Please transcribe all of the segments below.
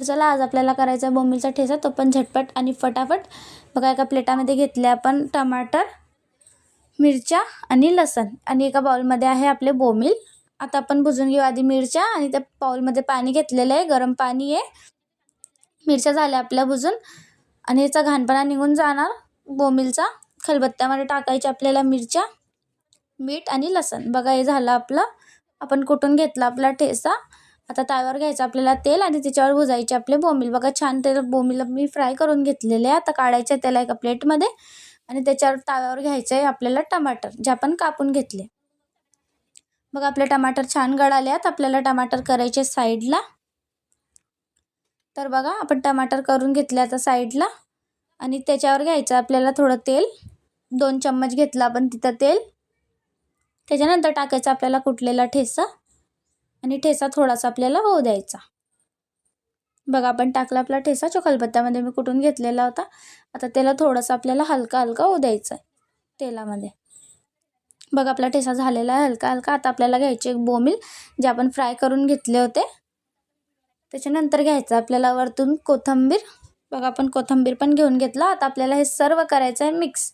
तर चला आज आपल्याला करायचा बोंबीलचा ठेचा, तो पण झटपट आणि फटाफट. बघा एका प्लेटामध्ये घेतले आपण टमाटर, मिरच्या आणि लसण आणि एका बाउलमध्ये आहे आपले बोंबील. आता आपण भुजून घेऊ आधी मिरच्या आणि त्या बाउलमध्ये पाणी घेतलेलं आहे, गरम पाणी आहे. मिरच्या झाल्या आपल्या भुजून आणि याचा घाणपणा निघून जाणार बोंबीलचा. खलबत्त्यामध्ये टाकायचे आपल्याला मिरच्या, मीठ आणि लसण. बघा हे झालं आपलं, आपण कुटून घेतला आपला ठेचा. आता तव्यावर घ्यायचं आपल्याला तेल आणि त्याच्यावर भुजायचे आपले बोंबील. बघा छान तेल बोंबील मी फ्राय करून घेतलेले आहे. आता काढायचं त्याला एका प्लेटमध्ये आणि त्याच्यावर तव्यावर घ्यायचं आहे आपल्याला टमाटर जे आपण कापून घेतले. बघा आपले टमाटर छान गळाले आहेत. आपल्याला टमाटर करायचे साईडला. तर बघा आपण टमाटर करून घेतले आता साईडला आणि त्याच्यावर घ्यायचं आपल्याला थोडं तेल. 2 चम्मच घेतलं आपण तिथं तेल. त्याच्यानंतर टाकायचं आपल्याला कुटलेला ठेचा आणि ठेचा थोडासा आपल्याला होऊ द्यायचा. बघा आपण टाकला आपला ठेचा जो खलबत्त्यामध्ये मी कुटून घेतलेला होता. आता त्याला थोडंसं आपल्याला हलका हलका होऊ द्यायचं आहे तेलामध्ये. बघा आपला ठेचा झालेला आहे हलका हलका. आता आपल्याला घ्यायचे एक बोंबील जे आपण फ्राय करून घेतले होते. त्याच्यानंतर घ्यायचं आपल्याला वरतून कोथिंबीर. बघा आपण कोथिंबीर पण घेऊन घेतला. आता आपल्याला हे सर्व करायचं आहे मिक्स.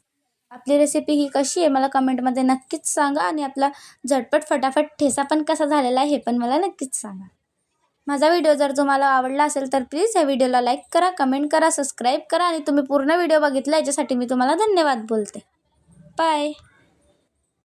आपली रेसिपी ही कशी आहे मला कमेंटमध्ये नक्कीच सांगा आणि आपला झटपट फटाफट ठेचा पण कसा झालेला आहे हे पण मला नक्कीच सांगा. माझा व्हिडिओ जर तुम्हाला आवडला असेल तर प्लीज या व्हिडिओला लाईक करा, कमेंट करा, सबस्क्राईब करा आणि तुम्ही पूर्ण व्हिडिओ बघितला याच्यासाठी मी तुम्हाला धन्यवाद बोलते. बाय.